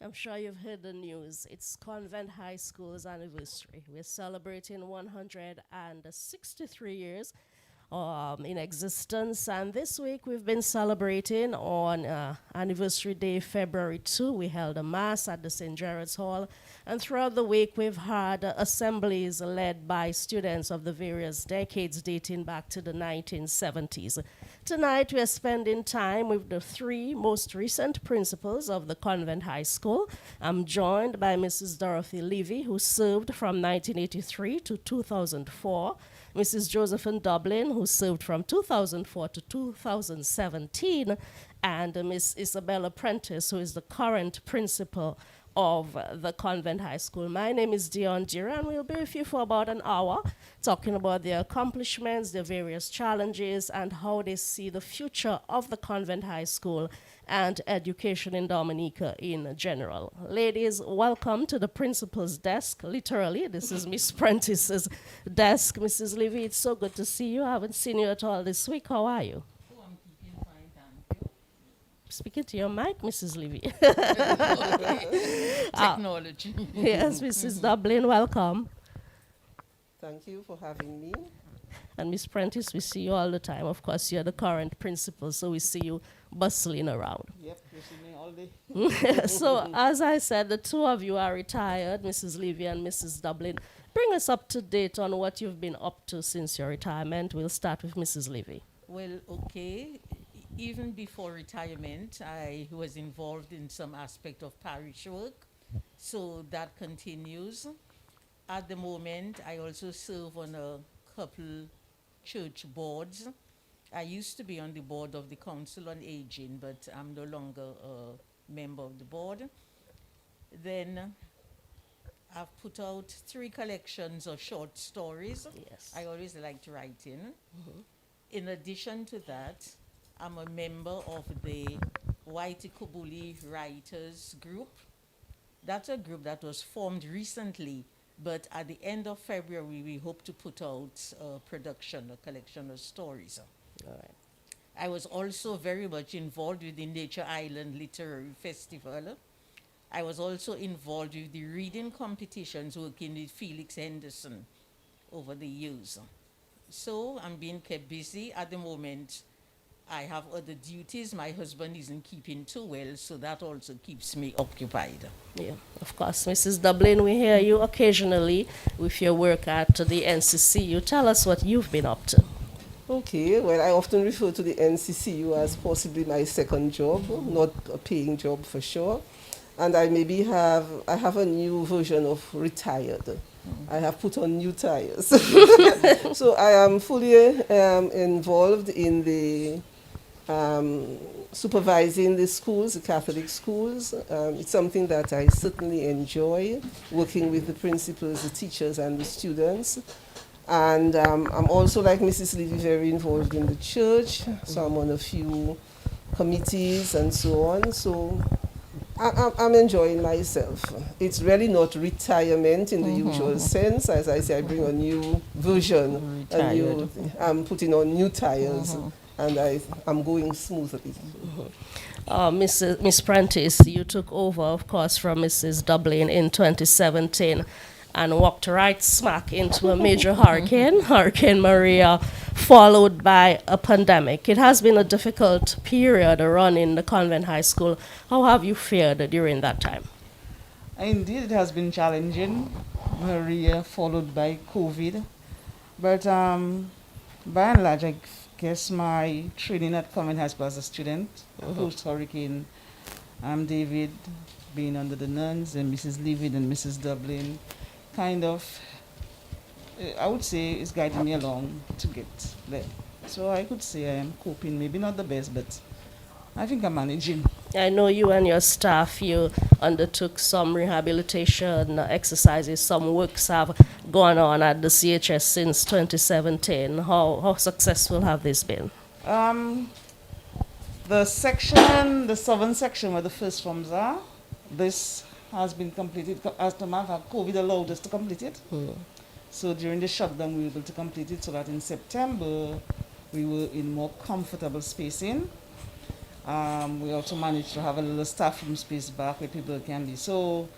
I'm sure you've heard the news. It's Convent High School's anniversary. We're celebrating 163 years in existence. And this week we've been celebrating on anniversary day, February 2. We held a mass at the St. Jared's Hall. And throughout the week we've had assemblies led by students of the various decades dating back to the 1970s. Tonight we are spending time with the three most recent principals of the Convent High School. I'm joined by Mrs. Dorothy Levy, who served from 1983 to 2004. Mrs. Josephine Dublin, who served from 2004 to 2017, and Miss Isabella Prentice, who is the current principal of the Convent High School. My name is Dion Dira, and we'll be with you for about an hour talking about their accomplishments, their various challenges, and how they see the future of the Convent High School and education in Dominica in general. Ladies, welcome to the principal's desk. Literally, this is Miss Prentice's desk. Mrs. Levy, it's so good to see you. I haven't seen you at all this week. How are you? Oh, I'm keeping fine, thank you. Speaking to your mic, Mrs. Levy. Technology. Yes, Mrs. Dublin, welcome. Thank you for having me. And Miss Prentice, we see you all the time. Of course, you're the current principal, so we see you bustling around. Yep, you see me all day. So, as I said, the two of you are retired, Mrs. Levy and Mrs. Dublin. Bring us up to date on what you've been up to since your retirement. We'll start with Mrs. Levy. Well, okay. Even before retirement, I was involved in some aspect of parish work, so that continues. At the moment, I also serve on a couple church boards. I used to be on the board of the Council on Aging, but I'm no longer a member of the board. Then I've put out 3 collections of short stories. Yes. I always liked writing. In addition to that, I'm a member of the Whitey Kubuli Writers Group. That's a group that was formed recently, but at the end of February, we hope to put out a production, a collection of stories. All right. I was also very much involved with the Nature Island Literary Festival. I was also involved with the reading competitions, working with Felix Henderson over the years. So I'm being kept busy at the moment. I have other duties. My husband isn't keeping too well, so that also keeps me occupied. Yeah, of course. Mrs. Dublin, we hear you occasionally with your work at the NCCU. Tell us what you've been up to. Okay, well, I often refer to the NCCU as possibly my second job, not a paying job for sure. And I have a new version of retired. I have put on new tires. So I am fully involved in the supervising the schools, the Catholic schools. It's something that I certainly enjoy, working with the principals, the teachers, and the students. And I'm also, like Mrs. Levy, very involved in the church. So I'm on a few committees and so on. So I'm enjoying myself. It's really not retirement in the usual sense. As I say, I bring a new version. I'm putting on new tires, and I'm going smoothly. Miss Prentice, you took over, of course, from Mrs. Dublin in 2017 and walked right smack into a major hurricane, Hurricane Maria, followed by a pandemic. It has been a difficult period running the Convent High School. How have you fared during that time? Indeed, it has been challenging. Maria followed by COVID. But by and large, I guess my training at Convent High School as a student, post-hurricane, David, being under the nuns, and Mrs. Levy and Mrs. Dublin, kind of, I would say, it's guiding me along to get there. So I could say I am coping, maybe not the best, but I think I'm managing. I know you and your staff, you undertook some rehabilitation exercises. Some works have gone on at the CHS since 2017. How successful have these been? The southern section where the first forms are, this has been completed. As a matter of fact, COVID allowed us to complete it. So during the shutdown, we were able to complete it so that in September, we were in more comfortable spacing. We also managed to have a little staff room space back where people can be. So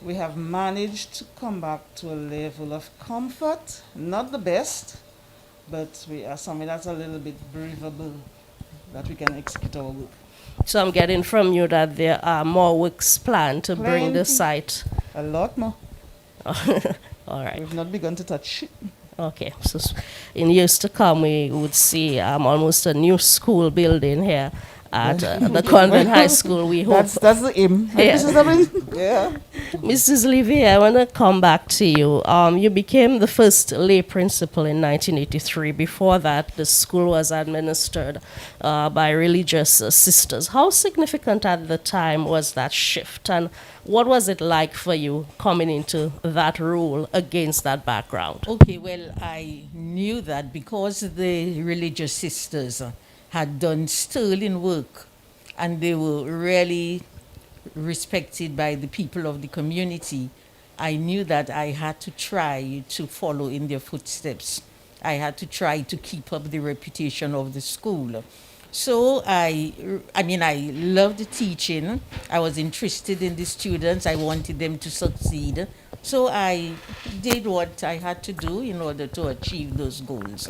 we have managed to come back to a level of comfort, not the best, but we are somewhere that's a little bit breathable that we can execute our work. So I'm getting from you that there are more works planned to bring the Plenty. site. A lot more. All right. We've not begun to touch it. Okay. So in years to come, we would see almost a new school building here at the Convent High School. We hope. That's the aim. Right, Yeah. Mrs. Dublin? Yeah. Mrs. Levy, I want to come back to you. You became the first lay principal in 1983. Before that, the school was administered by religious sisters. How significant at the time was that shift, and what was it like for you coming into that role against that background? Okay, well, I knew that because the religious sisters had done sterling work and they were really respected by the people of the community. I knew that I had to try to follow in their footsteps. I had to try to keep up the reputation of the school. So I mean, I loved teaching. I was interested in the students. I wanted them to succeed. So I did what I had to do in order to achieve those goals.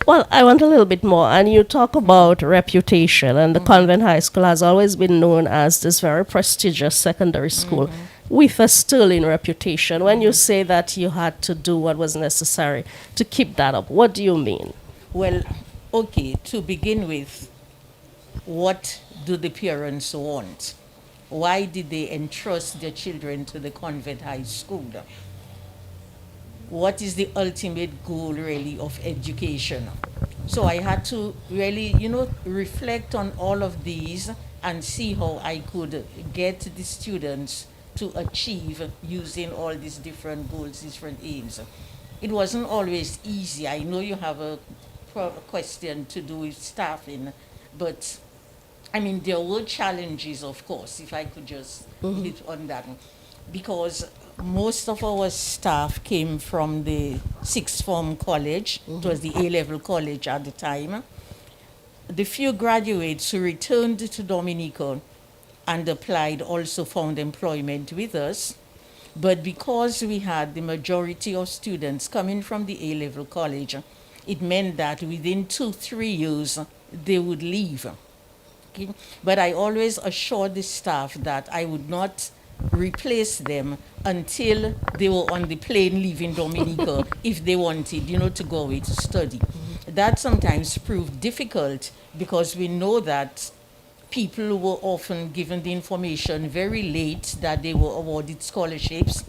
Well, I want a little bit more. And you talk about reputation, and the Convent High School has always been known as this very prestigious secondary school with a sterling reputation. When you say that you had to do what was necessary to keep that up, what do you mean? Well, okay, to begin with, what do the parents want? Why did they entrust their children to the Convent High School? What is the ultimate goal, really, of education? So I had to really, reflect on all of these and see how I could get the students to achieve using all these different goals, different aims. It wasn't always easy. I know you have a question to do with staffing, but I mean, there were challenges, of course, if I could just hit on that. Because most of our staff came from the sixth form college. It was the A-level college at the time. The few graduates who returned to Dominica and applied also found employment with us. But because we had the majority of students coming from the A-level college, it meant that within 2-3 years, they would leave. Okay? But I always assured the staff that I would not replace them until they were on the plane leaving Dominica if they wanted, to go away to study. That sometimes proved difficult because we know that people were often given the information very late that they were awarded scholarships,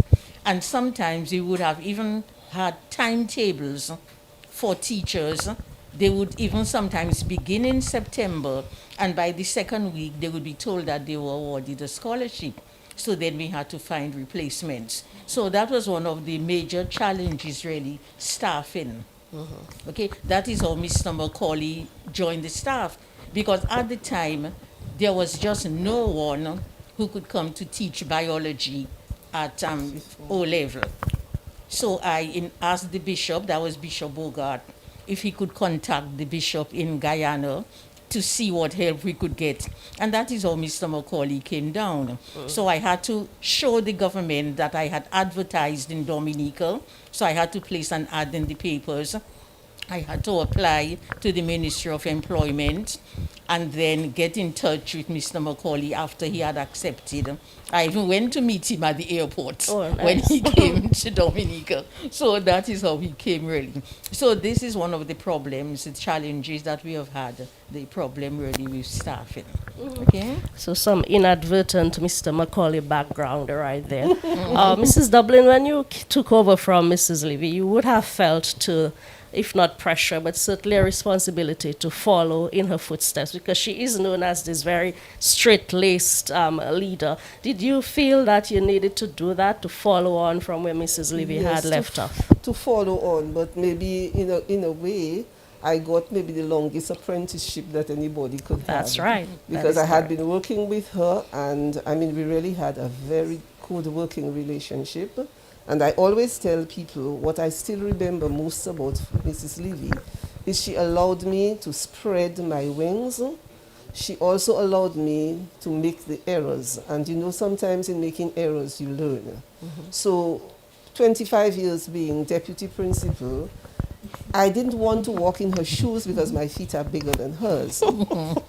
and sometimes we would have even had timetables for teachers. They would even sometimes begin in September, and by the second week they would be told that they were awarded a scholarship. So then we had to find replacements. So that was one of the major challenges, really, staffing. Okay, that is how Mr. Macaulay joined the staff, because at the time there was just no one who could come to teach biology at O level. So I asked the bishop, that was Bishop Bogart, if he could contact the bishop in Guyana to see what help we could get. And that is how Mr. Macaulay came down. So I had to show the government that I had advertised in Dominica. So I had to place an ad in the papers. I had to apply to the Ministry of Employment and then get in touch with Mr. Macaulay after he had accepted. I even went to meet him at the airport when he came to Dominica. So that is how he came, really. So this is one of the problems, the challenges that we have had, the problem really with staffing. Okay? So some inadvertent Mr. Macaulay background right there. Mrs. Dublin, when you took over from Mrs. Levy, you would have felt to, if not pressure, but certainly a responsibility to follow in her footsteps, because she is known as this very straight-laced leader. Did you feel that you needed to do that, to follow on from where Mrs. Levy had left off? To follow on, but maybe in a way, I got maybe the longest apprenticeship that anybody could have. That's right. Because I had been working with her, and I mean, we really had a very good working relationship. And I always tell people what I still remember most about Mrs. Levy is she allowed me to spread my wings she also allowed me to make the errors. And you know, sometimes in making errors, you learn. So, 25 years being deputy principal, I didn't want to walk in her shoes because my feet are bigger than hers.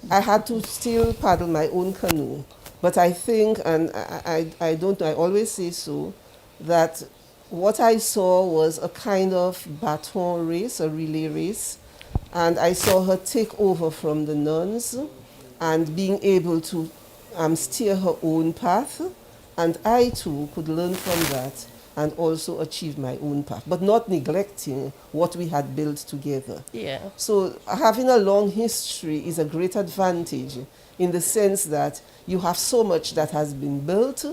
I had to still paddle my own canoe. But I think, and I don't know, I always say so, that what I saw was a kind of baton race, a relay race, and I saw her take over from the nuns and being able to steer her own path, and I too could learn from that and also achieve my own path, but not neglecting what we had built together. Yeah. So having a long history is a great advantage in the sense that you have so much that has been built,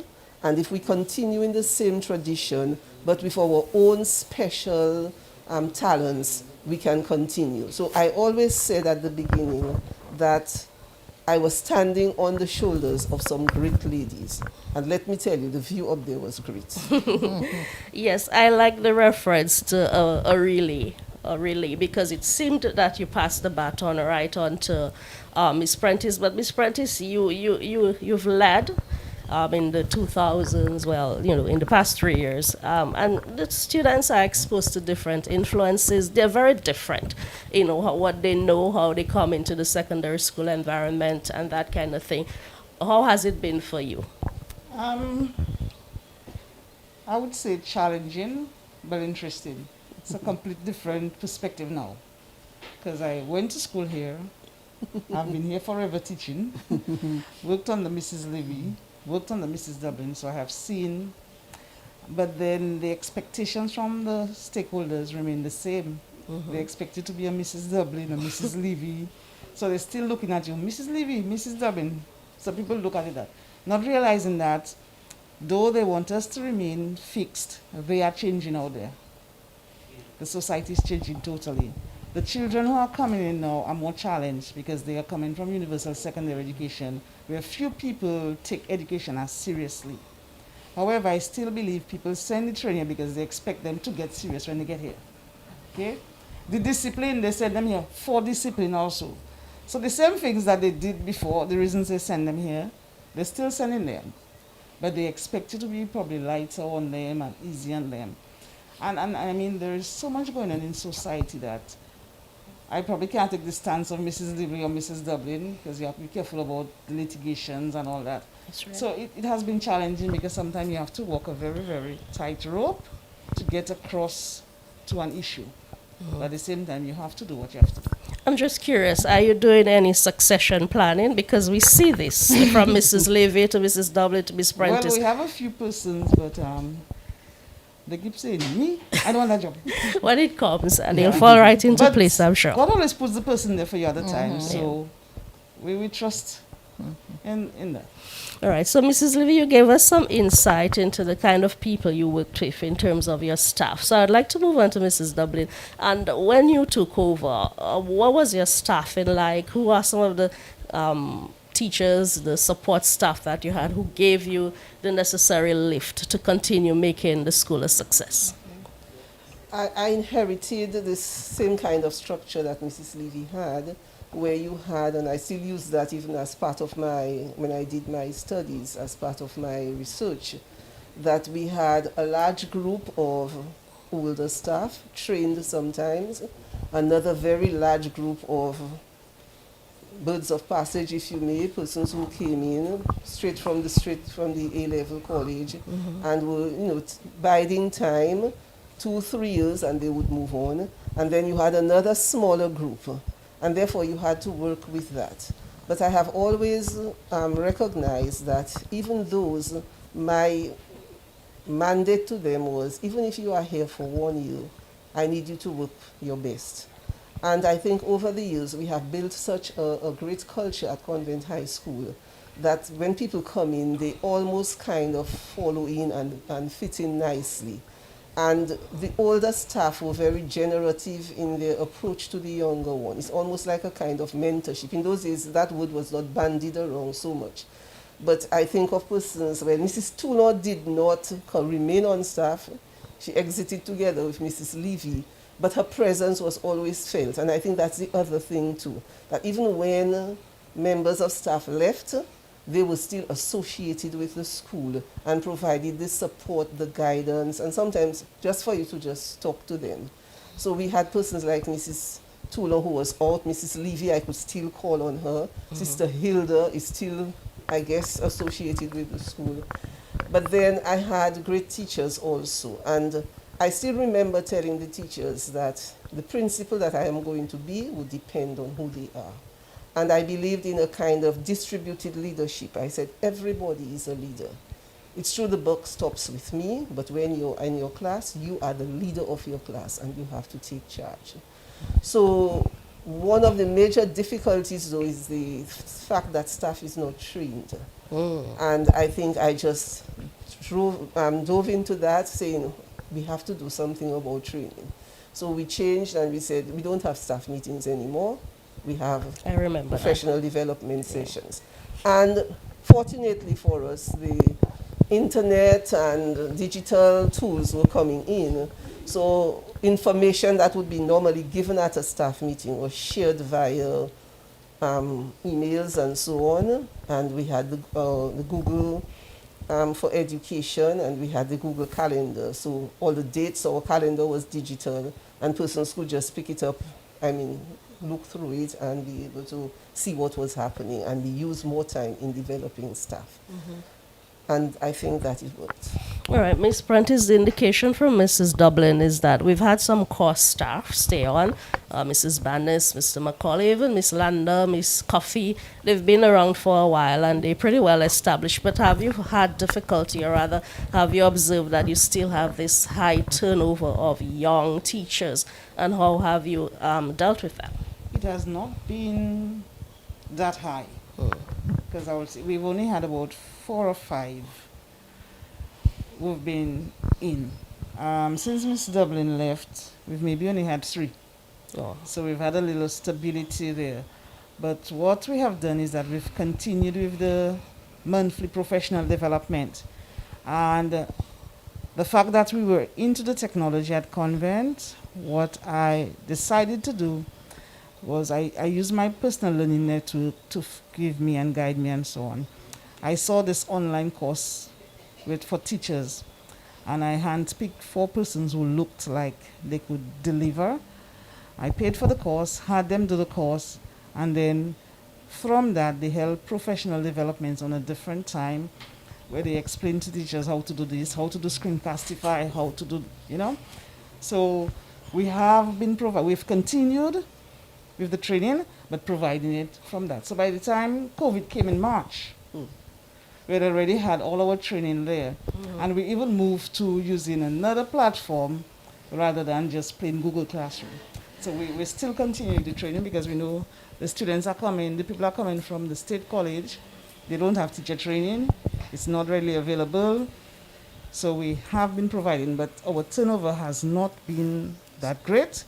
and if we continue in the same tradition, but with our own special talents, we can continue. So I always said at the beginning that I was standing on the shoulders of some great ladies. And let me tell you, the view up there was great. Yes, I like the reference to a relay, because it seemed that you passed the baton right on to Miss Prentice. But Miss Prentice, you've led in the 2000s, well, you know, in the past 3 years. And the students are exposed to different influences. They're very different, you know, what they know, how they come into the secondary school environment and that kind of thing. How has it been for you? I would say challenging, but interesting. It's a complete different perspective now. Because I went to school here. I've been here forever teaching. Worked under Mrs. Levy, worked under Mrs. Dublin, so I have seen. But then the expectations from the stakeholders remain the same. They expect you to be a Mrs. Dublin, a Mrs. Levy. So they're still looking at you, Mrs. Levy, Mrs. Dublin. So people look at it that. Not realizing that, though they want us to remain fixed, they are changing out there. The society is changing totally. The children who are coming in now are more challenged because they are coming from universal secondary education, where few people take education as seriously. However, I still believe people send the children here because they expect them to get serious when they get here. Okay? The discipline, they send them here for discipline also. So the same things that they did before, the reasons they send them here, they're still sending them. But they expect it to be probably lighter on them and easy on them. And I mean, there is so much going on in society that I probably can't take the stance of Mrs. Levy or Mrs. Dublin because you have to be careful about the litigations and all that. That's right. So it has been challenging because sometimes you have to walk a very, very tight rope to get across to an issue. But at the same time, you have to do what you have to do. I'm just curious, are you doing any succession planning? Because we see this from Mrs. Levy to Mrs. Dublin to Miss Prentice. Well, we have a few persons, but they keep saying, me, I don't want that job. When it comes, and they'll fall right into But place, I'm sure. God always puts the person there for you at the time, so we trust in that. All right, so Mrs. Levy, you gave us some insight into the kind of people you worked with in terms of your staff. So I'd like to move on to Mrs. Dublin. And when you took over, what was your staffing like? Who are some of the teachers, the support staff that you had who gave you the necessary lift to continue making the school a success? I inherited this same kind of structure that Mrs. Levy had, where you had, and I still use that even as part of when I did my studies, as part of my research, that we had a large group of older staff, trained sometimes, another very large group of birds of passage, if you may, persons who came in straight from the A-level college and were, biding time, 2-3 years, and they would move on. And then you had another smaller group, and therefore you had to work with that. But I have always recognized that even those, my mandate to them was, even if you are here for 1 year, I need you to work your best. And I think over the years we have built such a great culture at Convent High School that when people come in, they almost kind of follow in and fit in nicely. And the older staff were very generative in their approach to the younger one. It's almost like a kind of mentorship. In those days, that word was not bandied around so much. But I think of persons where Mrs. Tunor did not remain on staff. She exited together with Mrs. Levy, but her presence was always felt. And I think that's the other thing too, that even when members of staff left, they were still associated with the school and provided the support, the guidance, and sometimes just for you to just talk to them. So we had persons like Mrs. Tula, who was out, Mrs. Levy, I could still call on her. Sister Hilda is still, I guess, associated with the school. But then I had great teachers also, and I still remember telling the teachers that the principal that I am going to be would depend on who they are. And I believed in a kind of distributed leadership. I said, everybody is a leader. It's true the buck stops with me, but when you're in your class, you are the leader of your class and you have to take charge. So one of the major difficulties, though, is the fact that staff is not trained. And I think I just dove into that saying, we have to do something about training. So we changed and we said, we don't have staff meetings anymore. We have I remember professional development sessions. And fortunately for us, the internet and digital tools were coming in. So information that would be normally given at a staff meeting was shared via emails and so on. And we had the Google for education, and we had the Google Calendar. So all the dates, our calendar was digital, and persons could just pick it up, look through it and be able to see what was happening, and we used more time in developing staff. And I think that it worked. All right, Ms. Prentice, the indication from Mrs. Dublin is that we've had some core staff stay on. Mrs. Bannis, Mr. McCauley, even Miss Lander, Miss Coffey, they've been around for a while and they're pretty well established. But have you had difficulty, or rather, have you observed that you still have this high turnover of young teachers, and how have you dealt with that? It has not been that high, because I would say we've only had about 4 or 5 who've been in. Since Miss Dublin left, we've maybe only had 3. Oh. So we've had a little stability there. But what we have done is that we've continued with the monthly professional development. And the fact that we were into the technology at Convent, what I decided to do was I used my personal learning network to give me and guide me and so on. I saw this online course for teachers, and I handpicked 4 persons who looked like they could deliver. I paid for the course, had them do the course, and then from that they held professional developments on a different time, where they explained to teachers how to do this, how to do Screencastify, how to do, So we have been we've continued with the training, but providing it from that. So by the time COVID came in March, we had already had all our training there. And we even moved to using another platform rather than just plain Google Classroom. So we still continue the training, because we know the students are coming, the people are coming from the state college. They don't have teacher training. It's not readily available. So we have been providing, but our turnover has not been that great.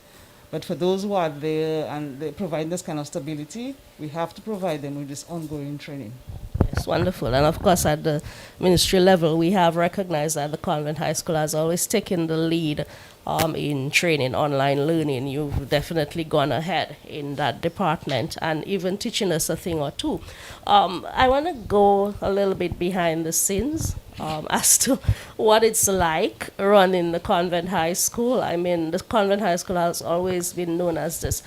But for those who are there and they provide this kind of stability, we have to provide them with this ongoing training. Yes, wonderful. And of course, at the ministry level, we have recognized that the Convent High School has always taken the lead in training, online learning. You've definitely gone ahead in that department, and even teaching us a thing or two. I want to go a little bit behind the scenes as to what it's like running the Convent High School. I mean, the Convent High School has always been known as this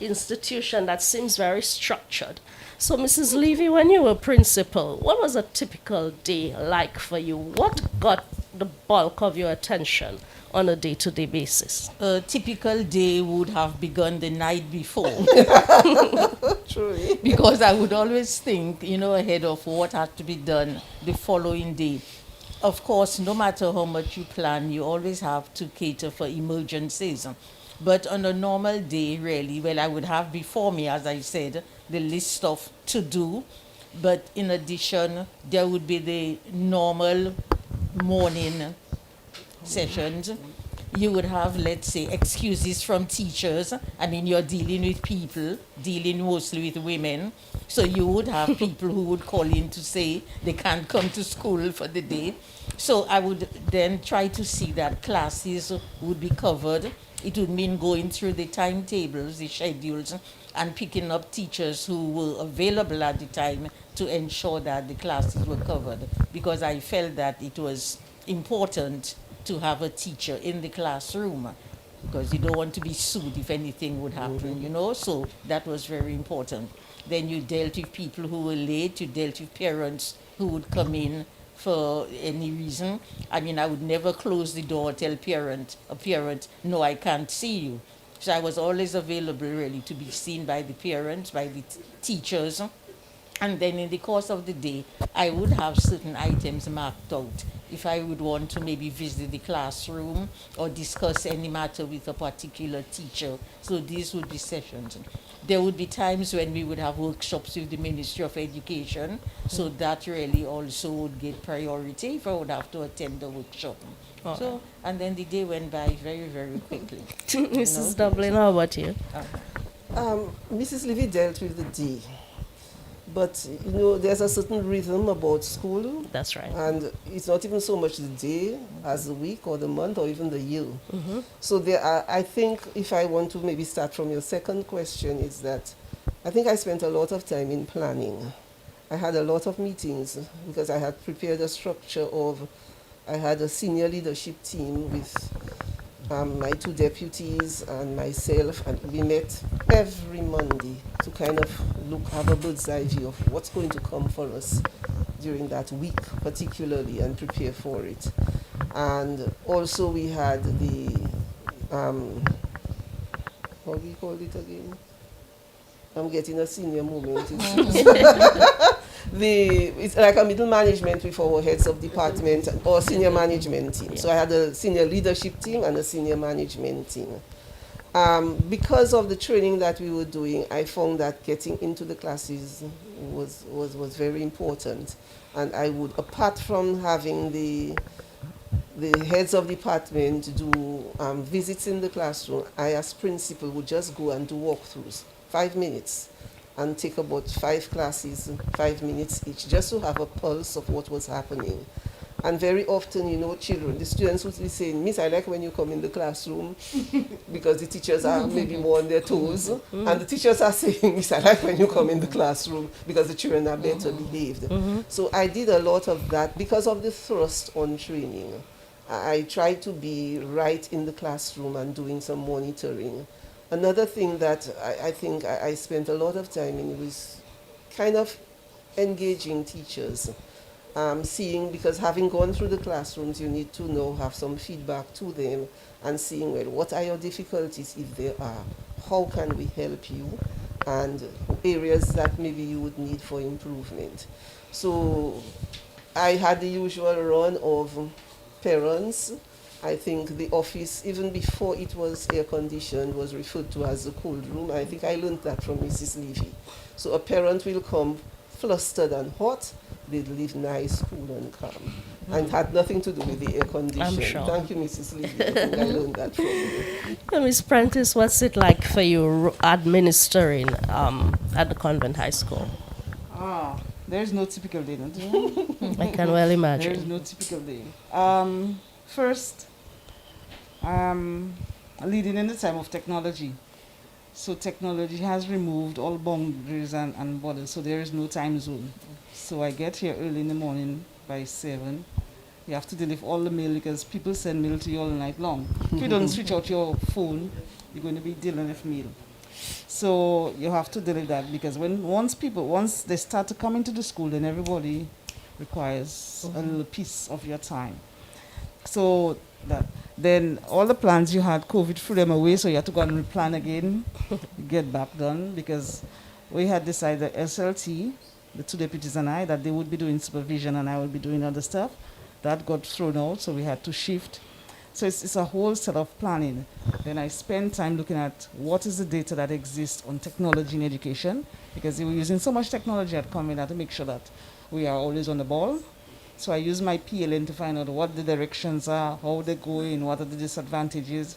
institution that seems very structured. So, Mrs. Levy, when you were principal, what was a typical day like for you? What got the bulk of your attention on a day-to-day basis? A typical day would have begun the night before. True. Because I would always think, ahead of what had to be done the following day. Of course, no matter how much you plan, you always have to cater for emergencies. But on a normal day, really, well, I would have before me, as I said, the list of to do. But in addition, there would be the normal morning sessions. you would have, let's say, excuses from teachers. I mean, you're dealing with people, dealing mostly with women. So you would have people who would call in to say they can't come to school for the day. So I would then try to see that classes would be covered. It would mean going through the timetables, the schedules, and picking up teachers who were available at the time to ensure that the classes were covered, because I felt that it was important to have a teacher in the classroom, because you don't want to be sued if anything would happen, you know, so that was very important. Then you dealt with people who were late, you dealt with parents who would come in for any reason. I mean, I would never close the door, tell a parent, no, I can't see you. So I was always available really to be seen by the parents, by the teachers. And then in the course of the day, I would have certain items marked out. If I would want to maybe visit the classroom or discuss any matter with a particular teacher. So these would be sessions. There would be times when we would have workshops with the Ministry of Education. So that really also would get priority if I would have to attend the workshop. So, and then the day went by very, very quickly. Mrs. Dublin, how about you? Mrs. Levy dealt with the day. But, you know, there's a certain rhythm about school. That's right. And it's not even so much the day as the week or the month or even the year. So there are, I think, if I want to maybe start from your second question, is that I think I spent a lot of time in planning. I had a lot of meetings because I had prepared a structure of, I had a senior leadership team with my two deputies and myself, and we met every Monday to kind of have a bird's eye view of what's going to come for us during that week particularly and prepare for it. And also we had the, what do we call it again? I'm getting a senior moment. It's like a middle management with our heads of department or senior management team. So I had a senior leadership team and a senior management team. Because of the training that we were doing, I found that getting into the classes was very important. And I would, apart from having the heads of department do visits in the classroom, I as principal would just go and do walkthroughs, 5 minutes, and take about 5 classes, 5 minutes each, just to have a pulse of what was happening. And very often, you know, children, the students would be saying, Miss, I like when you come in the classroom, because the teachers are maybe more on their toes. And the teachers are saying, Miss, I like when you come in the classroom, because the children are better behaved. So I did a lot of that because of the thrust on training. I tried to be right in the classroom and doing some monitoring. Another thing that I think I spent a lot of time in was kind of engaging teachers. Seeing, because having gone through the classrooms, you need to know, have some feedback to them and seeing, well, what are your difficulties if there are? How can we help you? And areas that maybe you would need for improvement. So I had the usual run of parents. I think the office, even before it was air conditioned, was referred to as the cold room. I think I learned that from Mrs. Levy. So a parent will come flustered and hot, they'd leave nice, cool and calm. And it had nothing to do with the air condition. I'm sure. Thank you, Mrs. Levy. I think I learned that from you. Ms. Prentice, what's it like for you administering at the Convent High School? There's no typical day, not there? I can well imagine. There's no typical day. First, leading in the time of technology. So technology has removed all boundaries and borders, so there is no time zone. So I get here early in the morning by 7. You have to deal with all the mail because people send mail to you all night long. If you don't switch out your phone, you're going to be dealing with mail. So you have to deal with that because once they start to come into the school, then everybody requires a little piece of your time. So then all the plans you had, COVID threw them away, so you had to go and replan again, get back done, because we had decided SLT, the two deputies and I, that they would be doing supervision and I would be doing other stuff. That got thrown out, so we had to shift. So it's a whole set of planning. Then I spent time looking at what is the data that exists on technology in education, because they were using so much technology at Convent to make sure that we are always on the ball. So I use my PLN to find out what the directions are, how they're going, what are the disadvantages.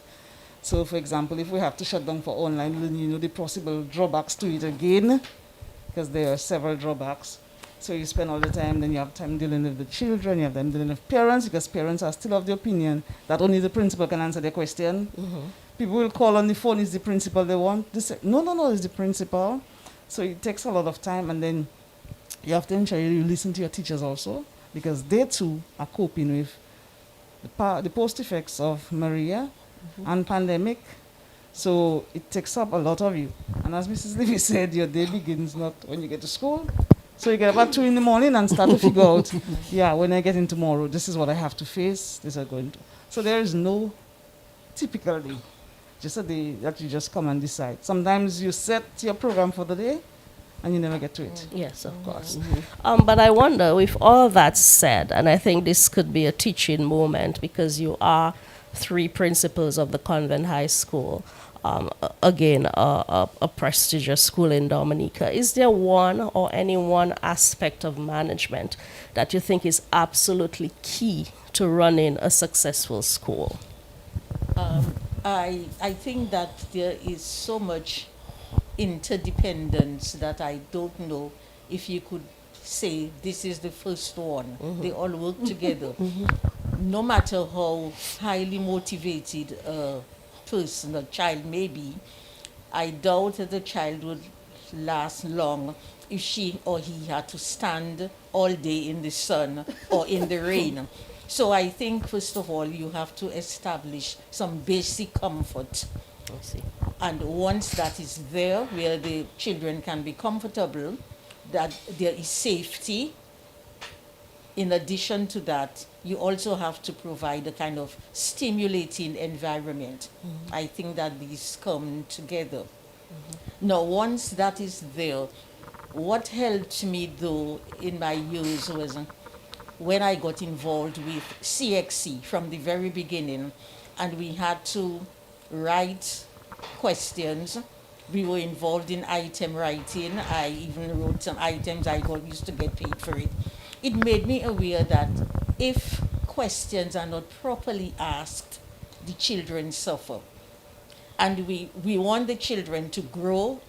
So, for example, if we have to shut down for online learning, you know the possible drawbacks to it again, because there are several drawbacks. So you spend all the time, then you have time dealing with the children, you have time dealing with parents, because parents are still of the opinion that only the principal can answer their question. People will call on the phone, is the principal they want? They say, no, no, no, it's the principal. So it takes a lot of time, and then you have to ensure you listen to your teachers also, because they too are coping with the post effects of Maria and pandemic. So it takes up a lot of you. And as Mrs. Levy said, your day begins not when you get to school. So you get about 2 in the morning and start to figure out, yeah, when I get in tomorrow, this is what I have to face, this is going to. So there is no typical day, just a day that you just come and decide. Sometimes you set your program for the day and you never get to it. Yes, of course. But I wonder, with all that said, and I think this could be a teaching moment because you are three principals of the Convent High School, again, a prestigious school in Dominica. Is there one or any one aspect of management that you think is absolutely key to running a successful school? I think that there is so much interdependence that I don't know if you could say this is the first one. They all work together. No matter how highly motivated a person, a child may be, I doubt that the child would last long if she or he had to stand all day in the sun or in the rain. So I think, first of all, you have to establish some basic comfort. I see. And once that is there, where the children can be comfortable, that there is safety. In addition to that, you also have to provide a kind of stimulating environment. I think that these come together. Now, once that is there, what helped me though in my years was when I got involved with CXC from the very beginning, and we had to write questions. We were involved in item writing. I even wrote some items. Used to get paid for it. It made me aware that if questions are not properly asked, the children suffer. And we want the children to grow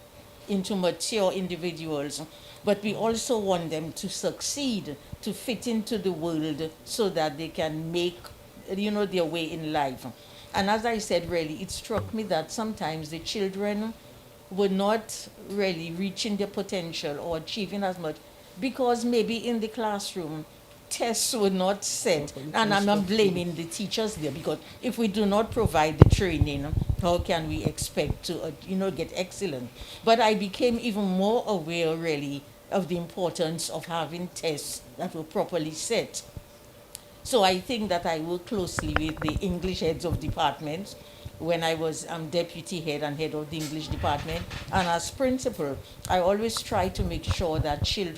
into mature individuals, but we also want them to succeed, to fit into the world so that they can make, their way in life. And as I said, really, it struck me that sometimes the children were not really reaching their potential or achieving as much because maybe in the classroom tests were not set. And I'm not blaming the teachers there, because if we do not provide the training, how can we expect to get excellent? But I became even more aware really of the importance of having tests that were properly set. So I think that I work closely with the English heads of departments when I was deputy head and head of the English department. And as principal, I always try to make sure that children